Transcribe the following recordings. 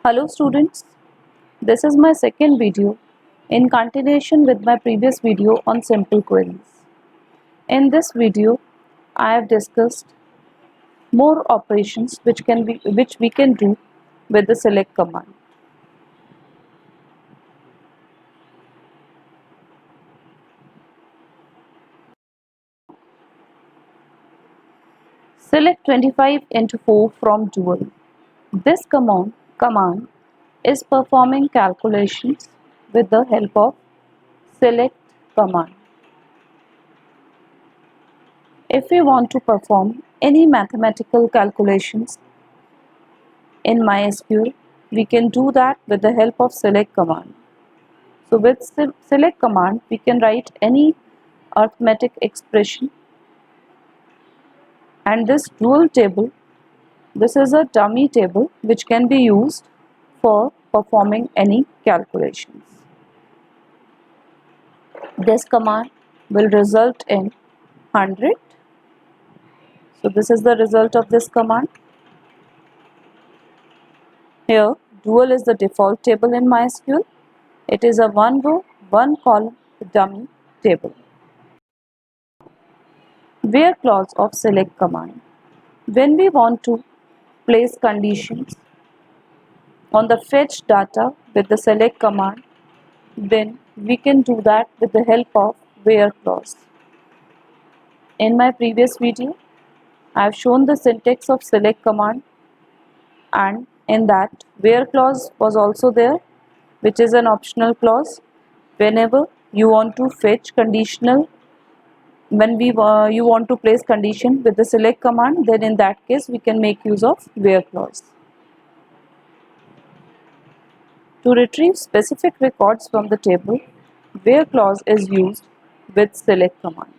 Hello students, this is my second video in continuation with my previous video on simple queries. In this video, I have discussed more operations which we can do with the select command. Select 25 into 4 from dual. This command is performing calculations with the help of select command. If we want to perform any mathematical calculations in MySQL, we can do that with the help of select command. So with select command, we can write any arithmetic expression, and this dual table, this is a dummy table which can be used for performing any calculations. This command will result in 100. So this is the result of this command. Here, dual is the default table in MySQL. It is a one row, one column dummy table. Where clause of select command. When we want to place conditions on the fetch data with the select command, then we can do that with the help of where clause. In my previous video, I have shown the syntax of select command, and in that where clause was also there, which is an optional clause. Whenever you want to fetch conditional, when you want to place condition with the select command, then in that case we can make use of where clause. To retrieve specific records from the table, where clause is used with select command.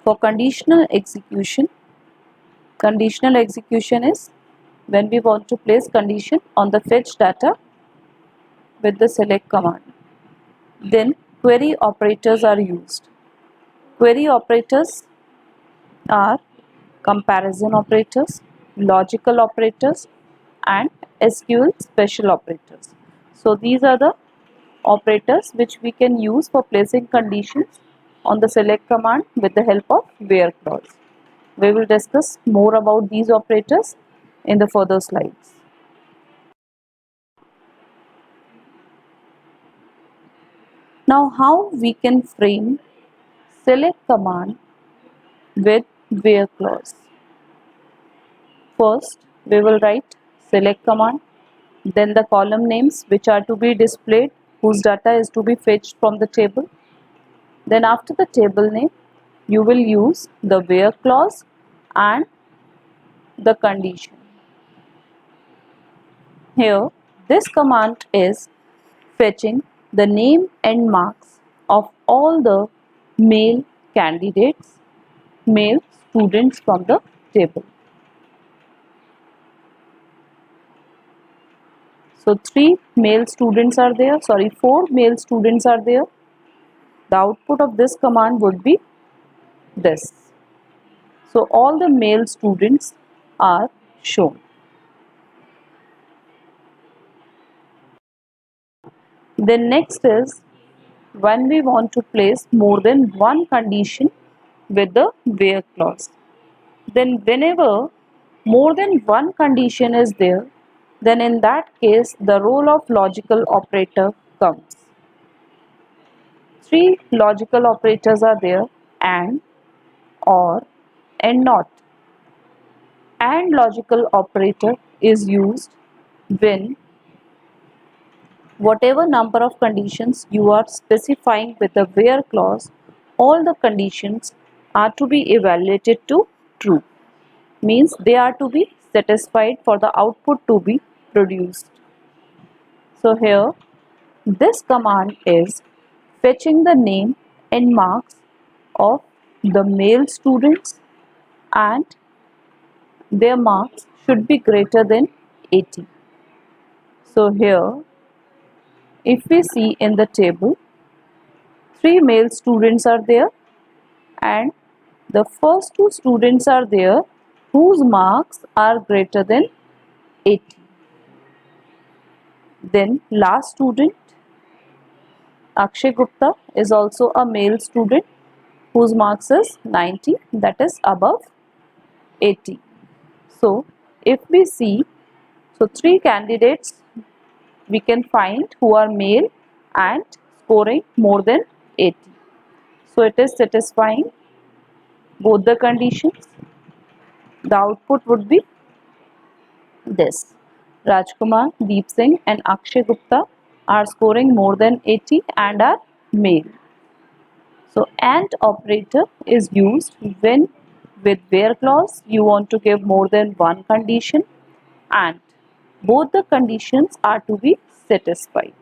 For conditional execution is when we want to place condition on the fetch data with the select command. Then query operators are used. Query operators are comparison operators, logical operators, and SQL special operators. So these are the operators which we can use for placing conditions on the select command with the help of where clause. We will discuss more about these operators in the further slides. Now how we can frame select command with where clause. First, we will write select command, then the column names which are to be displayed, whose data is to be fetched from the table. Then after the table name, you will use the where clause and the condition. Here, this command is fetching the name and marks of all the male candidates, male students from the table. So 4 male students are there. The output of this command would be this. So all the male students are shown. Then next is when we want to place more than one condition with the where clause. Then whenever more than one condition is there, then in that case the role of logical operator comes. 3 logical operators are there: and, or, and not. And logical operator is used when whatever number of conditions you are specifying with the where clause, all the conditions are to be evaluated to true. Means they are to be satisfied for the output to be produced. So here this command is fetching the name and marks of the male students, and their marks should be greater than 80. So here if we see in the table, 3 male students are there and the first 2 students are there whose marks are greater than 80. Then last student, Akshay Gupta, is also a male student whose marks is 90, that is above 80. So if we see, so three candidates we can find who are male and scoring more than 80. So it is satisfying both the conditions. The output would be this. Rajkumar, Deep Singh and Akshay Gupta are scoring more than 80 and are male. So AND operator is used when with where clause you want to give more than one condition and both the conditions are to be satisfied.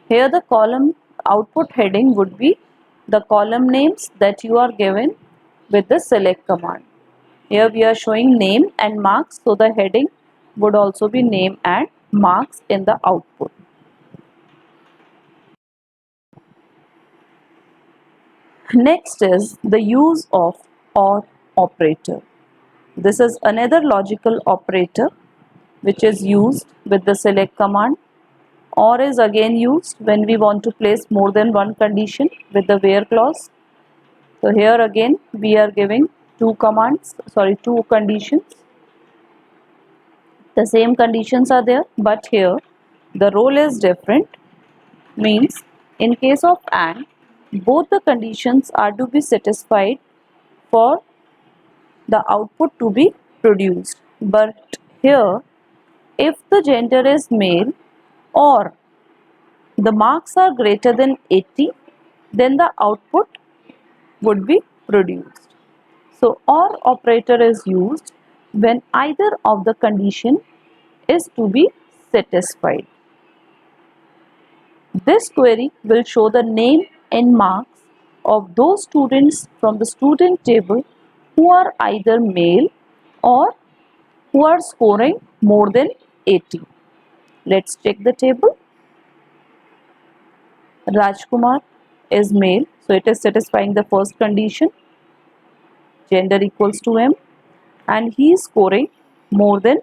Here the column output heading would be the column names that you are given with the select command. Here we are showing name and marks, so the heading would also be name and marks in the output. Next is the use of OR operator. This is another logical operator which is used with the select command. OR is again used when we want to place more than one condition with the where clause. So here again we are giving two conditions. The same conditions are there, but here the role is different. Means in case of AND, both the conditions are to be satisfied for the output to be produced. But here, if the gender is male or the marks are greater than 80, then the output would be produced. So OR operator is used when either of the condition is to be satisfied. This query will show the name and marks of those students from the student table who are either male or who are scoring more than 80. Let's check the table. Rajkumar is male, so it is satisfying the first condition, gender equals to M, and he is scoring more than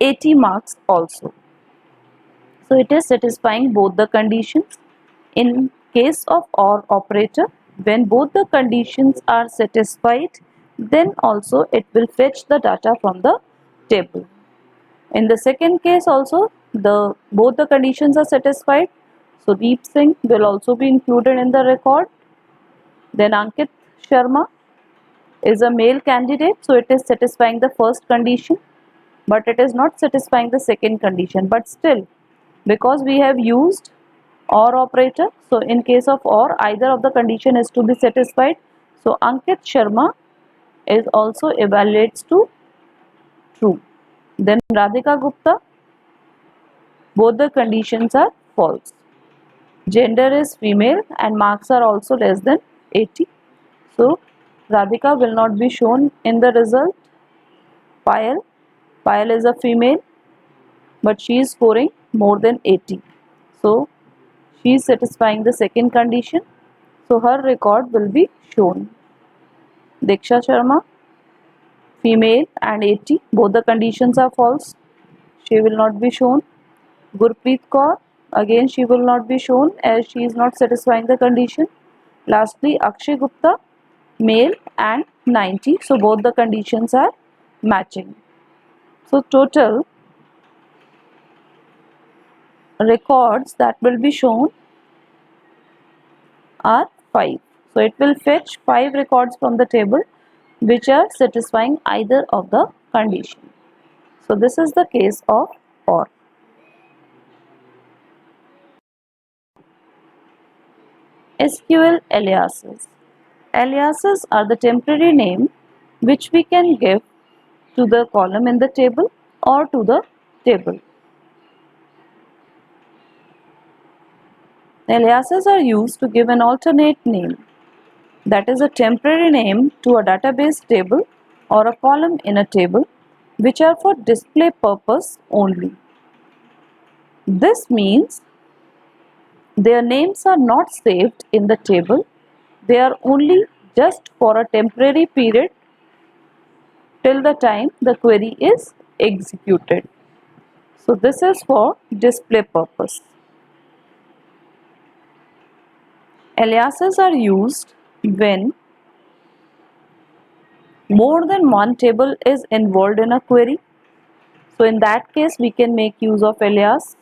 80 marks also. So it is satisfying both the conditions. In case of OR operator, when both the conditions are satisfied, then also it will fetch the data from the table. In the second case also, both the conditions are satisfied. So Deep Singh will also be included in the record. Then Ankit Sharma is a male candidate, so it is satisfying the first condition, but it is not satisfying the second condition. But still, because we have used OR operator, so in case of OR, either of the condition is to be satisfied. So Ankit Sharma is also evaluates to true. Then Radhika Gupta, both the conditions are false. Gender is female and marks are also less than 80. So Radhika will not be shown in the result. Payal is a female, but she is scoring more than 80. So she is satisfying the second condition. So her record will be shown. Diksha Sharma, female and 80, both the conditions are false. She will not be shown. Gurpreet Kaur, again she will not be shown as she is not satisfying the condition. Lastly, Akshay Gupta, male and 90, so both the conditions are matching. So total records that will be shown are 5. So it will fetch 5 records from the table which are satisfying either of the condition. So this is the case of OR. SQL aliases. Aliases are the temporary name which we can give to the column in the table or to the table. Aliases are used to give an alternate name, that is a temporary name to a database table or a column in a table, which are for display purpose only. This means their names are not saved in the table They are only just for a temporary period till the time the query is executed. So this is for display purpose. Aliases are used when more than one table is involved in a query. So in that case we can make use of alias.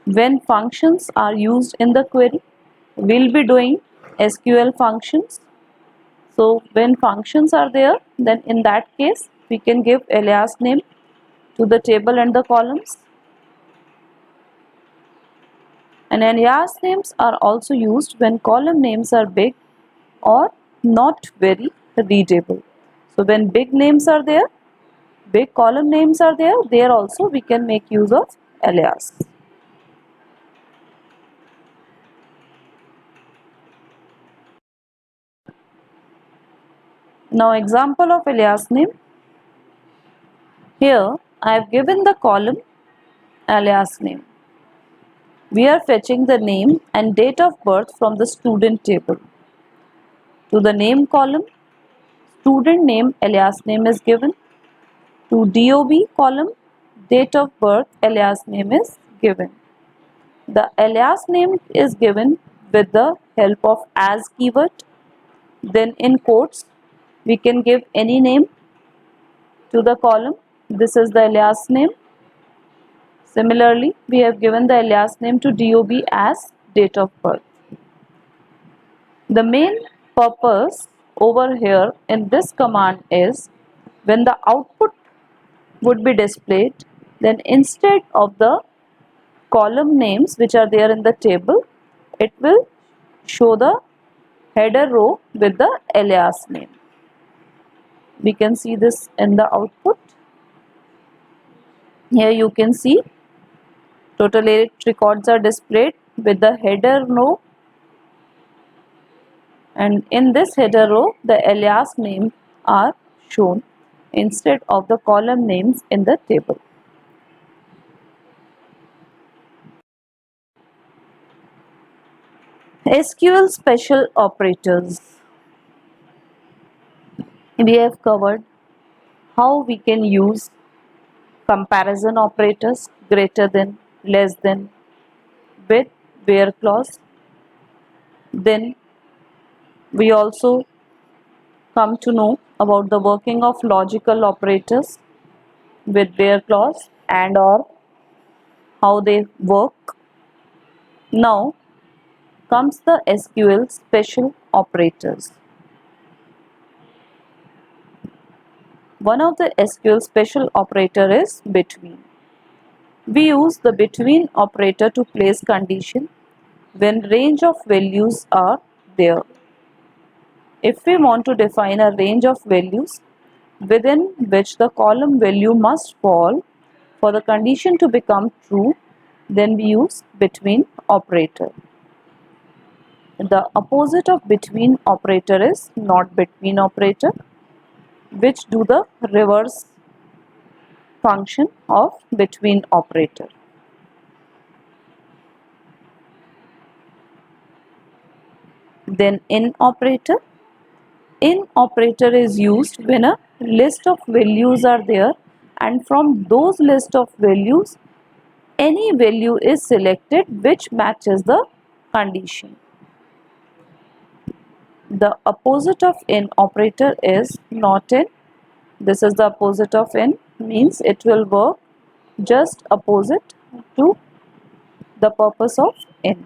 When functions are used in the query, we'll be doing SQL functions. So when functions are there, then in that case we can give alias name to the table and the columns. And alias names are also used when column names are big or not very readable. So when big names are there, big column names are there also we can make use of alias. Now example of alias name. Here I have given the column alias name. We are fetching the name and date of birth from the student table. To the name column, student name alias name is given. To DOB column, date of birth alias name is given. The alias name is given with the help of as keyword. Then in quotes, we can give any name to the column. This is the alias name. Similarly, we have given the alias name to DOB as date of birth. The main purpose over here in this command is when the output would be displayed, then instead of the column names which are there in the table, it will show the header row with the alias name. We can see this in the output. Here you can see total 8 records are displayed with the header row, and in this header row the alias names are shown instead of the column names in the table. SQL special operators. We have covered how we can use comparison operators, greater than, less than, with, where clause. Then we also come to know about the working of logical operators with where clause and or how they work. Now comes the SQL special operators. One of the SQL special operator is between. We use the between operator to place condition when range of values are there. If we want to define a range of values within which the column value must fall for the condition to become true, then we use between operator. The opposite of between operator is not between operator, which do the reverse function of between operator. Then in operator. In operator is used when a list of values are there and from those list of values any value is selected which matches the condition. The opposite of in operator is not in. This is the opposite of in, means it will work just opposite to the purpose of in.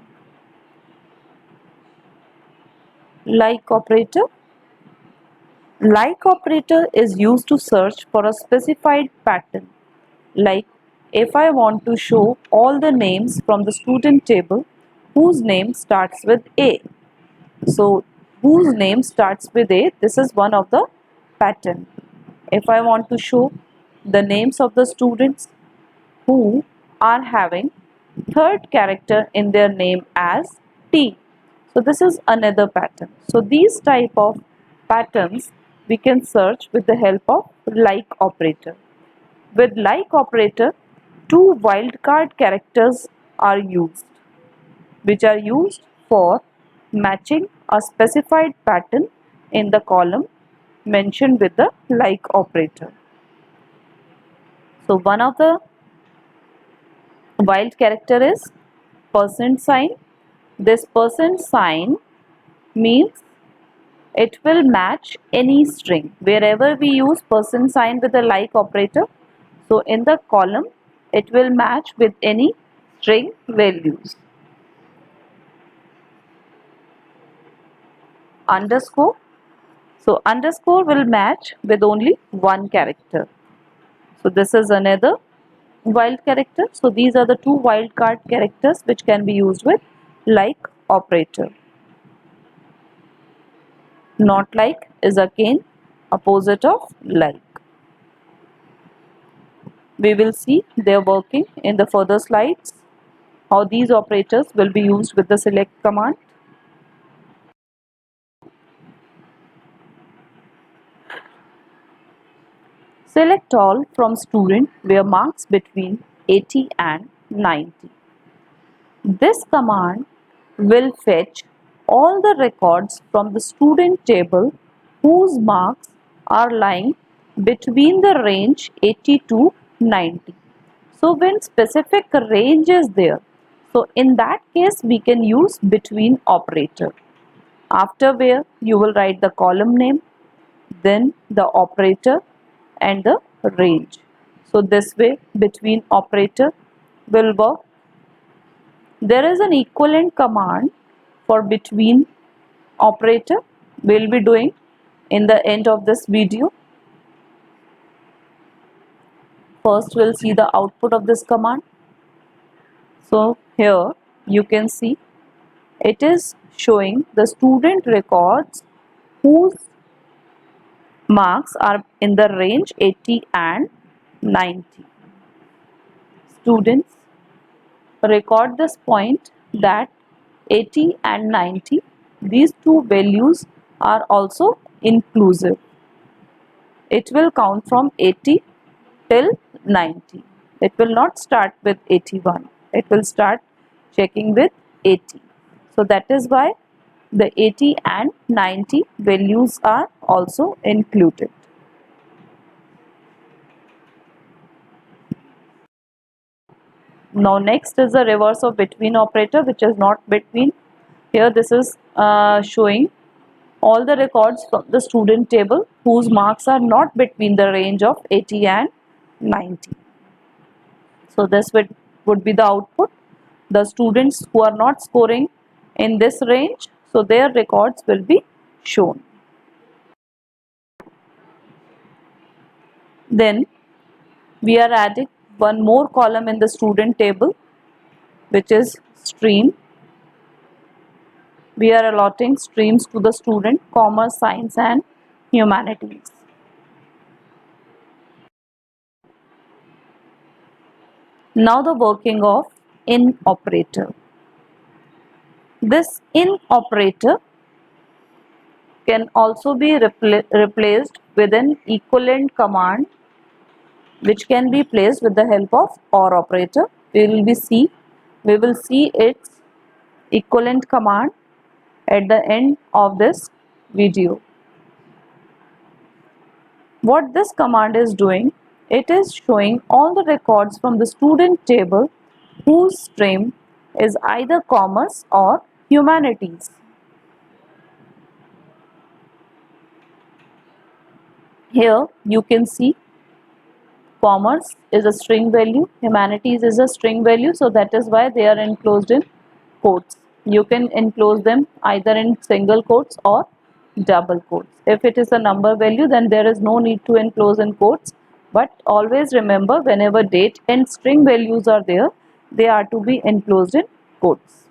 Like operator. Like operator is used to search for a specified pattern. Like if I want to show all the names from the student table whose name starts with A. So whose name starts with A, this is one of the pattern. If I want to show the names of the students who are having third character in their name as T. So this is another pattern. So these type of patterns we can search with the help of like operator. With like operator, two wildcard characters are used, which are used for matching a specified pattern in the column mentioned with the like operator. So one of the wild character is percent sign. This percent sign means it will match any string. Wherever we use percent sign with the like operator, so in the column it will match with any string values. Underscore, so underscore will match with only one character. So this is another wild character. So these are the two wildcard characters which can be used with like operator. Not like is again opposite of like. We will see their working in the further slides, how these operators will be used with the select command. Select all from student where marks between 80 and 90. This command will fetch all the records from the student table whose marks are lying between the range 80 to 90. So when specific range is there, so in that case we can use between operator. After where you will write the column name, then the operator and the range. So this way between operator will work. There is an equivalent command for between operator we'll be doing in the end of this video. First we'll see the output of this command. So here you can see it is showing the student records whose marks are in the range 80 and 90. Students, record this point that 80 and 90, these two values are also inclusive. It will count from 80 till 90. It will not start with 81. It will start checking with 80. So that is why the 80 and 90 values are also included. Now next is the reverse of between operator, which is not between. Here this is showing all the records from the student table whose marks are not between the range of 80 and 90. So this would be the output. The students who are not scoring in this range, so their records will be shown. Then we are adding one more column in the student table, which is stream. We are allotting streams to the student: commerce, science and humanities. Now the working of in operator. This in operator can also be replaced with an equivalent command, which can be placed with the help of OR operator. We will see its equivalent command at the end of this video. What this command is doing, it is showing all the records from the student table whose stream is either commerce or humanities. Here you can see commerce is a string value, humanities is a string value, so that is why they are enclosed in quotes. You can enclose them either in single quotes or double quotes. If it is a number value, then there is no need to enclose in quotes, but always remember, whenever date and string values are there, they are to be enclosed in quotes.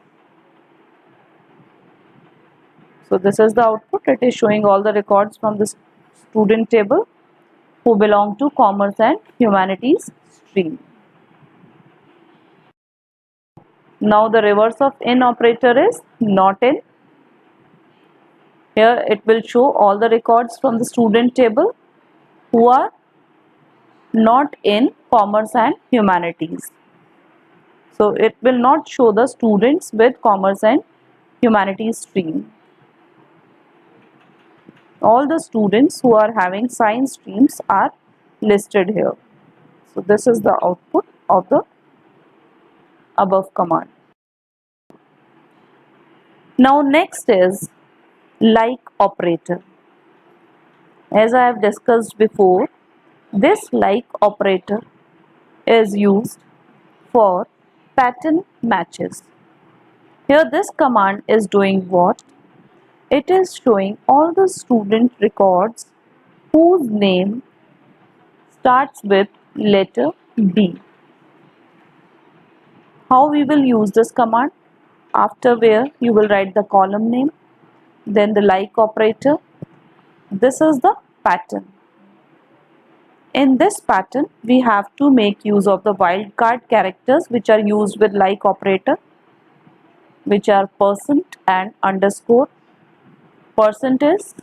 So this is the output. It is showing all the records from the student table who belong to commerce and humanities stream. Now the reverse of in operator is not in. Here it will show all the records from the student table who are not in commerce and humanities. So it will not show the students with commerce and humanities stream. All the students who are having science streams are listed here. So this is the output of the above command. Now next is like operator. As I have discussed before, this like operator is used for pattern matches. Here this command is doing what? It is showing all the student records whose name starts with letter D. How we will use this command? After where you will write the column name, then the like operator. This is the pattern. In this pattern, we have to make use of the wildcard characters which are used with like operator, which are percent and underscore. Percent is,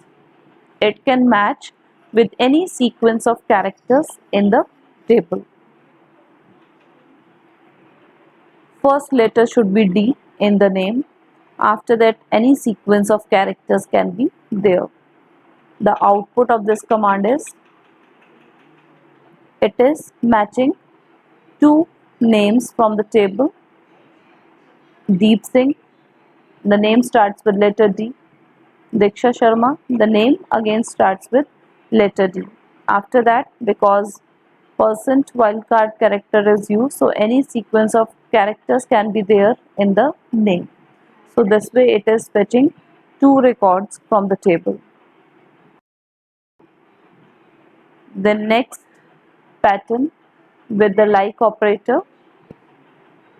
it can match with any sequence of characters in the table. First letter should be D in the name. After that, any sequence of characters can be there. The output of this command is, it is matching two names from the table. Deep Singh, the name starts with letter D. Diksha Sharma, the name again starts with letter D. After that, because percent wildcard character is used, so any sequence of characters can be there in the name. So this way it is fetching two records from the table. The next pattern with the like operator.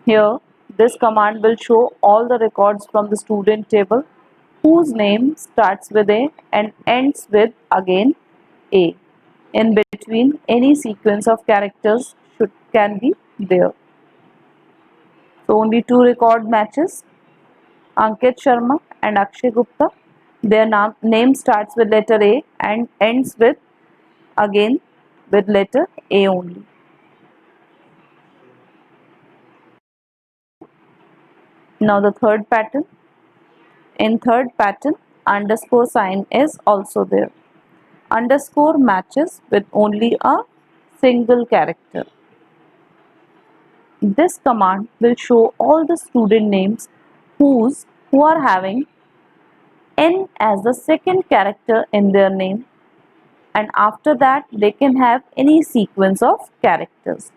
Here this command will show all the records from the student table whose name starts with A and ends with again A. In between, any sequence of characters can be there. So only two record matches, Ankit Sharma and Akshay Gupta. Their name starts with letter A and ends with again with letter A only. Now the third pattern. In third pattern, underscore sign is also there. Underscore matches with only a single character. This command will show all the student names who are having N as the second character in their name, and after that they can have any sequence of characters.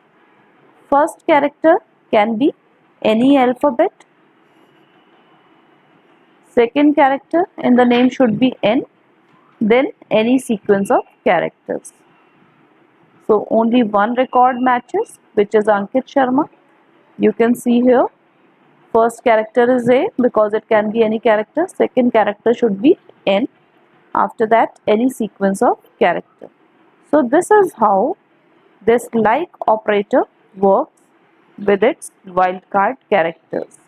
First character can be any alphabet. Second character in the name should be N, then any sequence of characters. So only one record matches, which is Ankit Sharma. You can see here, first character is A because it can be any character. Second character should be N. After that, any sequence of character. So this is how this like operator works with its wildcard characters.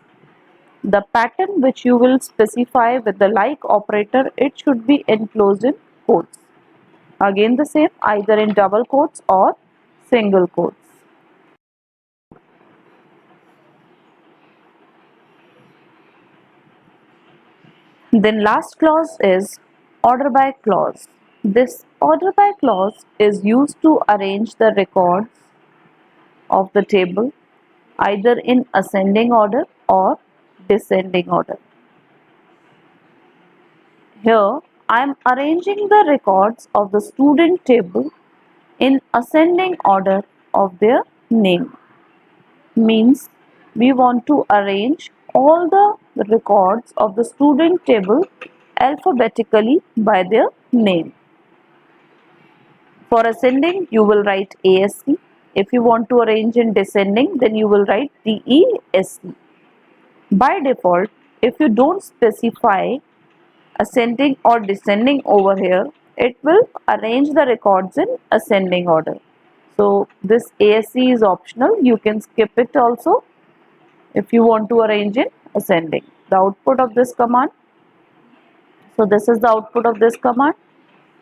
The pattern which you will specify with the like operator, it should be enclosed in quotes. Again the same, either in double quotes or single quotes. Then last clause is order by clause. This order by clause is used to arrange the records of the table either in ascending order or descending order. Here I am arranging the records of the student table in ascending order of their name. Means we want to arrange all the records of the student table alphabetically by their name. For ascending, you will write ASC. If you want to arrange in descending, then you will write DESC. By default, if you don't specify ascending or descending over here, it will arrange the records in ascending order. So this ASC is optional. You can skip it also if you want to arrange in ascending. The output of this command. So this is the output of this command.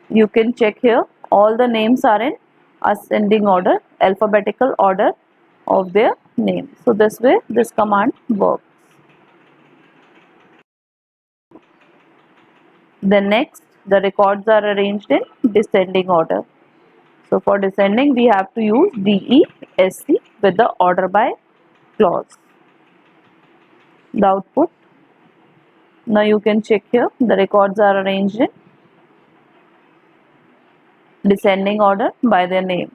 You can check here, all the names are in ascending order, alphabetical order of their name. So this way this command works. Then next, the records are arranged in descending order. So for descending, we have to use DESC with the order by clause. The output. Now you can check here, the records are arranged in descending order by their name.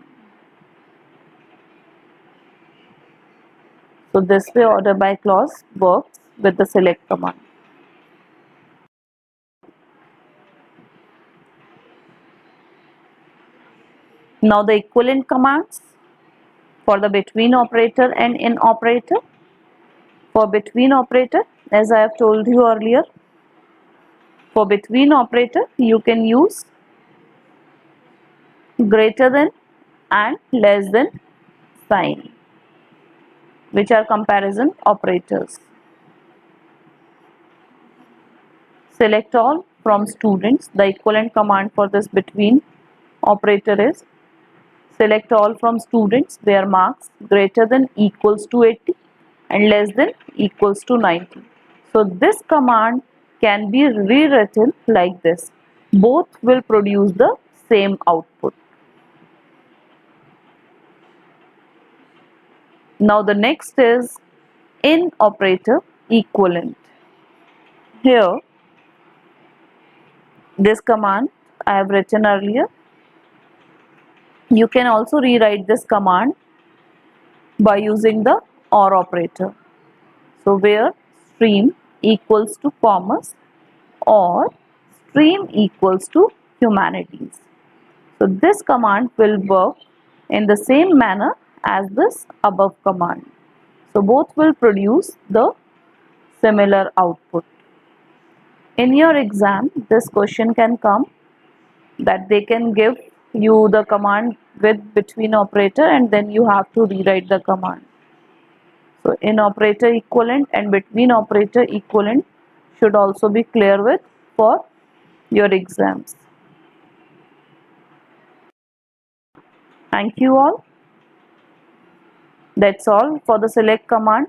So this way order by clause works with the select command. Now the equivalent commands for the between operator and in operator. For between operator, as I have told you earlier, for between operator you can use greater than and less than sign, which are comparison operators. Select all from students. The equivalent command for this between operator is select all from students where marks greater than equals to 80 and less than equals to 90. So this command can be rewritten like this. Both will produce the same output. Now the next is in operator equivalent. Here this command I have written earlier. You can also rewrite this command by using the OR operator. So where stream equals to commerce or stream equals to humanities. So this command will work in the same manner as this above command. So both will produce the similar output. In your exam, this question can come that they can give you the command with between operator and then you have to rewrite the command. So in operator equivalent and between operator equivalent should also be clear with for your exams. Thank you all. That's all for the select command.